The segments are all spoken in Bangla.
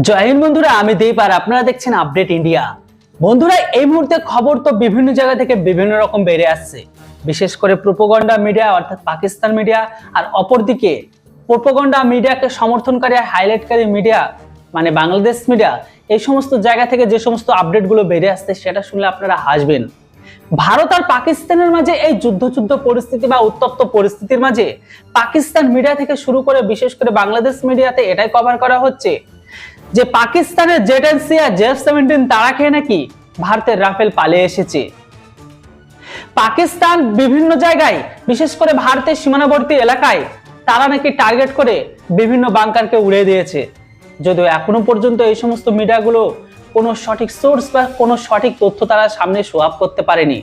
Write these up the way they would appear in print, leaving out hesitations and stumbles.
জয় হিন্দ বন্ধুরা, আমি দীপ আর আপনারা দেখছেন আপডেট ইন্ডিয়া। বন্ধুরা, এই মুহূর্তে খবর তো বিভিন্ন জায়গা থেকে বিভিন্ন রকম বেড়ে আসছে, বিশেষ করে প্রোপাগান্ডা মিডিয়া অর্থাৎ পাকিস্তান মিডিয়া, আর অপরদিকে প্রোপাগান্ডা মিডিয়াকে সমর্থনকারী হাইলাইটকারী মিডিয়া মানে বাংলাদেশ মিডিয়া। এই সমস্ত জায়গা থেকে যে সমস্ত আপডেটগুলো বেড়ে আসছে সেটা শুনলে আপনারা হাসবেন। ভারত আর পাকিস্তানের মাঝে এই যুদ্ধ পরিস্থিতি বা উত্তপ্ত পরিস্থিতির মাঝে পাকিস্তান মিডিয়া থেকে শুরু করে বিশেষ করে বাংলাদেশ মিডিয়াতে এটাই কভার করা হচ্ছে যে পাকিস্তানের জেট-10C আর F-17 তারা খেয়ে নাকি ভারতের রাফেল পালিয়ে এসেছে। পাকিস্তান বিভিন্ন জায়গায় বিশেষ করে ভারতের সীমানাবর্তী এলাকায় তারা নাকি টার্গেট করে বিভিন্ন বাংকারকে উড়িয়ে দিয়েছে। যদিও এখনো পর্যন্ত এই সমস্ত মিডিয়াগুলো কোনো সঠিক সোর্স বা কোনো সঠিক তথ্য তারা সামনে শো আপ করতে পারেনি।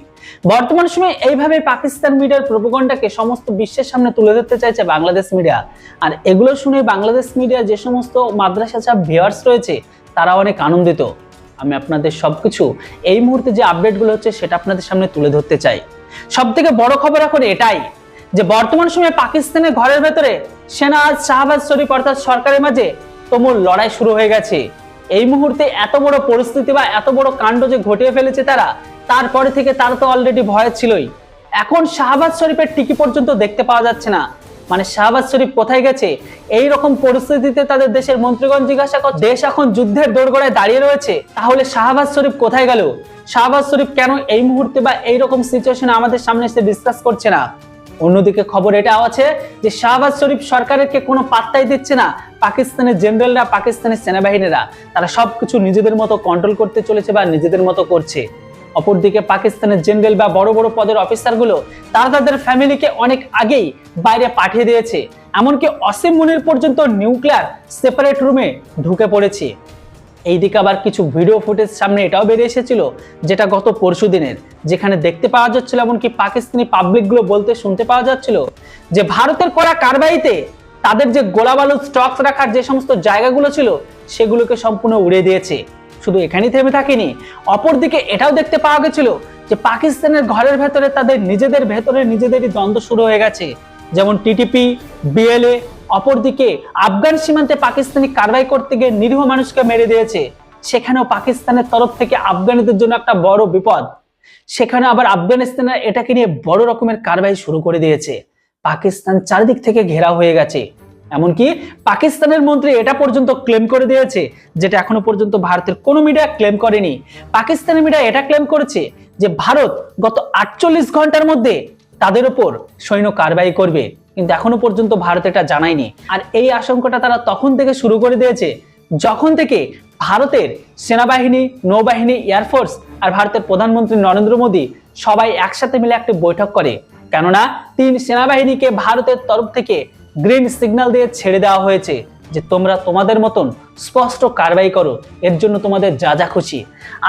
বর্তমান সময়ে এইভাবে পাকিস্তান মিডিয়ার প্রোপাগান্ডাকে সমস্ত বিশ্বের সামনে তুলে ধরতে চাইছে বাংলাদেশ মিডিয়া। আর এগুলো শুনে বাংলাদেশ মিডিয়া যে সমস্ত মাদ্রাসা ছাত্র ভিউয়ার্স রয়েছে তারা অনেক আনন্দিত। আমি আপনাদের সবকিছু এই মুহূর্তে যে আপডেটগুলো হচ্ছে সেটা আপনাদের সামনে তুলে ধরতে চাই। সবথেকে বড় খবর এখন এটাই যে বর্তমান সময়ে পাকিস্তানের ঘরের ভেতরে সেনা শাহবাজ শরীফ অর্থাৎ সরকারের মাঝে তুমুল লড়াই শুরু হয়ে গেছে। এই মুহূর্তে এত বড় পরিস্থিতি বা এত বড় কাণ্ড যে ঘটিয়ে ফেলেছে তারা, তারপরে থেকে তারা তো অলরেডি ভয় ছিলই। এখন শাহবাজ শরীফের টিকি পর্যন্ত দেখতে পাওয়া যাচ্ছে না। মানে শাহবাজ শরীফ কোথায় গেছে? এই রকম পরিস্থিতিতে তাদের দেশের মন্ত্রীগণ জিজ্ঞাসা করে দেশ এখন যুদ্ধের দোরগোড়ায় দাঁড়িয়ে রয়েছে, তাহলে শাহবাজ শরীফ কোথায় গেল? শাহবাজ শরীফ কেন এই মুহূর্তে বা এই রকম সিচুয়েশনে আমাদের সামনে এসে ডিসকাস করছে না? অন্যদিকে খবর এটাও আছে যে শাহবাজ শরীফ সরকারকে কোনো পাত্তাই দিচ্ছে না। পাকিস্তানের জেনারেলরা, পাকিস্তানের সেনাবাহিনীরা তারা সবকিছু নিজেদের মতো কন্ট্রোল করতে চলেছে বা নিজেদের মতো করছে। অপরদিকে পাকিস্তানের জেনারেল বা বড় বড় পদের অফিসারগুলো তারা তাদের ফ্যামিলিকে অনেক আগেই বাইরে পাঠিয়ে দিয়েছে। এমনকি অসীম মুনির পর্যন্ত নিউক্লিয়ার সেপারেট রুমে ঢুকে পড়েছে। এইদিকে আবার কিছু ভিডিও ফুটেজ সামনে এটাও বেরিয়ে এসেছিল যেটা গত পরশু দিনের, যেখানে দেখতে পাওয়া যাচ্ছিল এমনকি পাকিস্তানি পাবলিকগুলো বলতে শুনতে পাওয়া যাচ্ছিল যে ভারতের করা কারবাইতে তাদের যে গোলাবালু স্টকস রাখার যে সমস্ত জায়গাগুলো ছিল সেগুলোকে সম্পূর্ণ উড়িয়ে দিয়েছে। শুধু এখানেই থেমে থাকেনি, অপরদিকে এটাও দেখতে পাওয়া গেছিল যে পাকিস্তানের ঘরের ভেতরে তাদের নিজেদের ভেতরে নিজেদেরই দ্বন্দ্ব শুরু হয়ে গেছে, যেমন টিটিপি, বিএলএ। অপরদিকে আফগান সীমান্তে পাকিস্তানি কারবাই করতে গিয়ে নিরীহ মানুষকে মেরে দিয়েছে, সেখানেও পাকিস্তানের তরফ থেকে আফগানিদের জন্য একটা বড় বিপদ। সেখানে আবার আফগানিস্তানের এটাকে নিয়ে বড় রকমের কারবাই শুরু করে দিয়েছে। পাকিস্তান চারিদিক থেকে ঘেরাও হয়ে গেছে। এমনকি পাকিস্তানের মন্ত্রী এটা পর্যন্ত ক্লেম করে দিয়েছে যেটা এখনো পর্যন্ত ভারতের কোনো মিডিয়া ক্লেম করেনি। পাকিস্তানি মিডিয়া এটা ক্লেম করেছে যে ভারত গত 48 ঘন্টার মধ্যে তাদের উপর সৈন্য কারবাই করবে, কিন্তু এখনো পর্যন্ত ভারত এটা জানায়নি। আর এই আশঙ্কাটা তারা তখন থেকে শুরু করে দিয়েছে যখন থেকে ভারতের সেনাবাহিনী, নৌবাহিনী, এয়ারফোর্স আর ভারতের প্রধানমন্ত্রী নরেন্দ্র মোদী সবাই একসাথে মিলে একটি বৈঠক করে। কেননা 3 সেনাবাহিনীকে ভারতের তরফ থেকে গ্রিন সিগন্যাল দিয়ে ছেড়ে দেওয়া হয়েছে যে তোমরা তোমাদের মতন স্পষ্ট কারবাই করো, এর জন্য তোমাদের যা যা খুশি।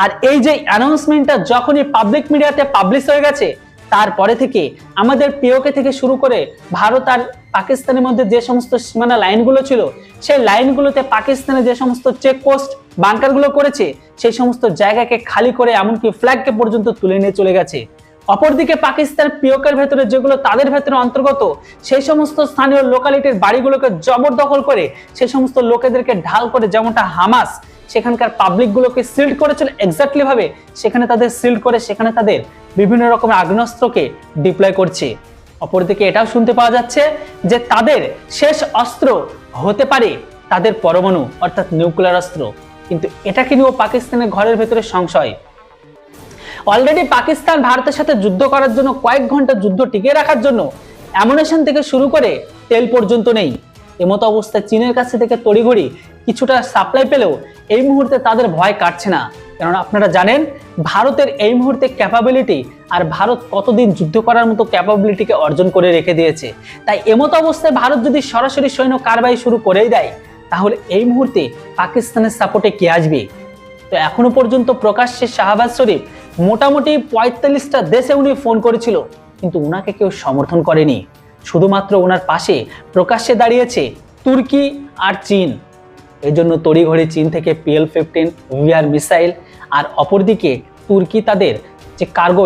আর এই যে অ্যানাউন্সমেন্টটা যখনই পাবলিক মিডিয়াতে পাবলিশ হয়ে গেছে তারপরে থেকে আমাদের পিওকে থেকে শুরু করে ভারত আর পাকিস্তানের মধ্যে যে সমস্ত সীমানা লাইনগুলো ছিল সেই লাইনগুলোতে পাকিস্তানের যে সমস্ত চেকপোস্ট বাংকারগুলো করেছে সেই সমস্ত জায়গাকে খালি করে এমনকি ফ্ল্যাগকে পর্যন্ত তুলে নিয়ে চলে গেছে। অপরদিকে পাকিস্তান পিওকের ভেতরে যেগুলো তাদের ভেতরে অন্তর্গত সেই সমস্ত স্থানীয় লোকালিটির বাড়িগুলোকে জবরদখল করে সেই সমস্ত লোকেদেরকে ঢাল করে, যেমনটা হামাস সেখানকার পাবলিকগুলোকে সিল্ড করেছিল এক্স্যাক্টলি ভাবে, সেখানে তাদের সিল্ড করে সেখানে তাদের বিভিন্ন রকমের আগ্নেয়াস্ত্রকে ডিপ্লয় করছে। অপরদিকে এটাও শুনতে পাওয়া যাচ্ছে যে তাদের শেষ অস্ত্র হতে পারে তাদের পরমাণু অর্থাৎ নিউক্লিয়ার অস্ত্র, কিন্তু এটাকে নিয়েও পাকিস্তানের ঘরের ভেতরে সংশয়। অলরেডি পাকিস্তান ভারতের সাথে যুদ্ধ করার জন্য কয়েক ঘন্টা যুদ্ধ টিকিয়ে রাখার জন্য অ্যামুনিশন থেকে শুরু করে তেল পর্যন্ত নেই। এমতো অবস্থায় চীনের কাছে থেকে তড়িঘড়ি কিছুটা সাপ্লাই পেলেও এই মুহূর্তে তাদের ভয় কাটছে না, কারণ আপনারা জানেন ভারতের এই মুহূর্তে ক্যাপাবিলিটি আর ভারত কতদিন যুদ্ধ করার মতো ক্যাপাবিলিটিকে অর্জন করে রেখে দিয়েছে। তাই এমতো অবস্থায় ভারত যদি সরাসরি সৈন্য কারবাই শুরু করেই দেয় তাহলে এই মুহূর্তে পাকিস্তানের সাপোর্টে কে আসবে? তো এখনো পর্যন্ত প্রকাশ্যে শাহবাজ শরীফ মোটামুটি 45টা দেশে উনি ফোন করেছিল, কিন্তু উনাকে কেউ সমর্থন করেনি। শুধুমাত্র ওনার পাশে প্রকাশ্যে দাঁড়িয়েছে তুর্কি আর চীন। এই জন্য তড়িঘড়ি চীন থেকে PL-15 ভিআর মিসাইল, আর অপরদিকে তুর্কি তাদের যে কার্গো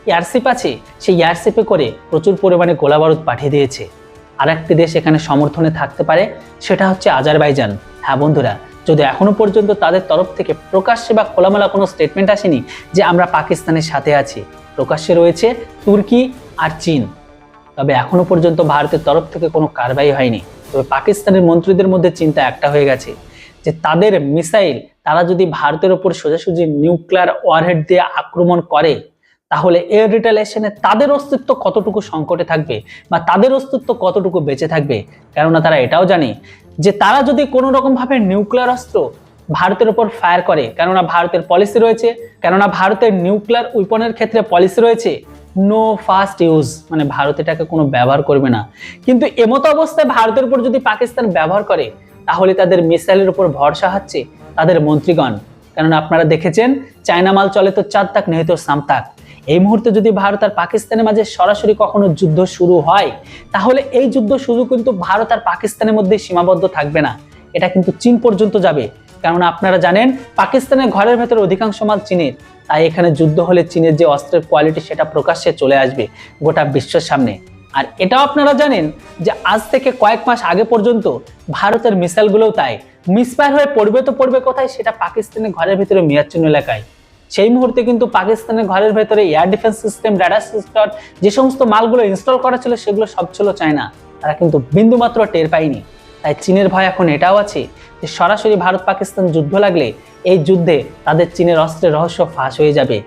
এয়ারশিপ আছে সেই এয়ারশিপে করে প্রচুর পরিমাণে গোলাবারুদ পাঠিয়ে দিয়েছে। আর একটি দেশ এখানে সমর্থনে থাকতে পারে, সেটা হচ্ছে আজারবাইজান। হ্যাঁ বন্ধুরা, যদি এখনো পর্যন্ত তাদের তরফ থেকে প্রকাশ্যে বা খোলামেলা কোনো স্টেটমেন্ট আসেনি যে আমরা পাকিস্তানের সাথে আছি। প্রকাশ্যে রয়েছে তুর্কি আর চীন, তবে এখনো পর্যন্ত ভারতের তরফ থেকে কোনো কারবাই হয়নি। তবে পাকিস্তানের মন্ত্রীদের মধ্যে চিন্তা একটা হয়ে গেছে যে তাদের মিসাইল তারা যদি ভারতের ওপর সোজাসুজি নিউক্লিয়ার ওয়ারহেড দিয়ে আক্রমণ করে, তাহলে এর রিটালিয়েশনে তাদের অস্তিত্ব কতটুকু সংকটে থাকবে বা তাদের অস্তিত্ব কতটুকু বেঁচে থাকবে। কেননা তারা এটাও জানে যে তারা যদি কোনো রকম ভাবে নিউক্লিয়ার অস্ত্র ভারতের উপর ফায়ার করে, কেননা ভারতের নিউক্লিয়ার উইপনের ক্ষেত্রে পলিসি রয়েছে নো ফার্স্ট ইউজ, মানে ভারত এটাকে কোনো ব্যবহার করবে না। কিন্তু এমতো অবস্থায় ভারতের উপর যদি পাকিস্তান ব্যবহার করে, তাহলে তাদের মিসাইলের উপর ভরসা হচ্ছে তাদের মন্ত্রীগণ। কেননা আপনারা দেখেছেন চায়না মাল চলে তো 4 তাক নেই তো সাম তাক। এই মুহূর্তে যদি ভারত আর পাকিস্তানের মাঝে সরাসরি কখনো যুদ্ধ শুরু হয়, তাহলে এই যুদ্ধ শুধু কিন্তু ভারত আর পাকিস্তানের মধ্যে সীমাবদ্ধ থাকবে না, এটা কিন্তু চীন পর্যন্ত যাবে। কেননা আপনারা জানেন পাকিস্তানের ঘরের ভেতরে অধিকাংশ মাল চীনের, তাই এখানে যুদ্ধ হলে চীনের যে অস্ত্রের কোয়ালিটি সেটা প্রকাশ্যে চলে আসবে গোটা বিশ্বের সামনে। আর এটাও আপনারা জানেন যে আজ থেকে কয়েক মাস আগে পর্যন্ত ভারতের মিসাইলগুলোও তাই মিসফায়ার হয়ে পড়বে তো পড়বে কোথায়, সেটা পাকিস্তানের ঘরের ভিতরে মিয়াচ্ছন্ন এলাকায়। সেই মুহূর্তে কিন্তু পাকিস্তানের ঘরের ভেতরে air defence system, radar system, যে সমস্ত মালগুলো ইনস্টল করা ছিল সেগুলো সব ছিল চায়না, তারা কিন্তু বিন্দুমাত্র টের পায়নি। তাই চীনের ভয় এখন এটাও আছে যে সরাসরি ভারত পাকিস্তান যুদ্ধ লাগলে এই যুদ্ধে তাদের চীনের অস্ত্রের রহস্য ফাঁস হয়ে যাবে।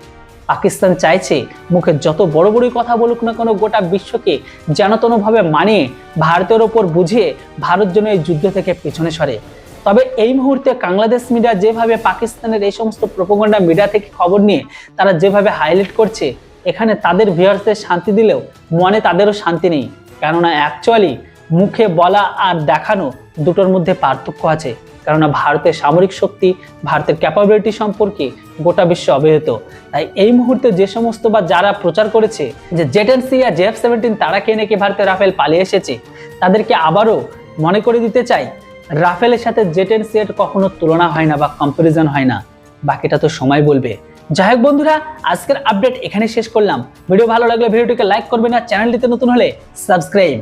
পাকিস্তান চাইছে মুখে যত বড় বড়ই কথা বলুক না কেন, গোটা বিশ্বকে যেনতনভাবে মানিয়ে ভারতের ওপর বুঝিয়ে ভারত যেন এই যুদ্ধ থেকে পিছনে সরে। তবে এই মুহূর্তে বাংলাদেশ মিডিয়া যেভাবে পাকিস্তানের এই সমস্ত প্রোপাগান্ডা মিডিয়া থেকে খবর নিয়ে তারা যেভাবে হাইলাইট করছে, এখানে তাদের ভিউয়ার্সদের শান্তি দিলেও মনে তাদেরও শান্তি নেই। কেননা অ্যাকচুয়ালি মুখে বলা আর দেখানো দুটোর মধ্যে পার্থক্য আছে। কেননা ভারতের সামরিক শক্তি, ভারতের ক্যাপাবিলিটি সম্পর্কে গোটা বিশ্ব অবহিত। তাই এই মুহূর্তে যে সমস্ত বা যারা প্রচার করেছে যে জেট-10C আর JF-17 তারা কে নাকি ভারতের রাফেল পালিয়ে এসেছে, তাদেরকে আবারও মনে করে দিতে চাই রাফেলের সাথে জেট-10C এর কখনো তুলনা হয় না বা কম্পারিজন হয় না। বাকিটা তো সময় বলবে। যাই হোক বন্ধুরা, আজকের আপডেট এখানে শেষ করলাম। ভিডিও ভালো লাগলে ভিডিওটিকে লাইক করবেন আর চ্যানেলটিতে নতুন হলে সাবস্ক্রাইব।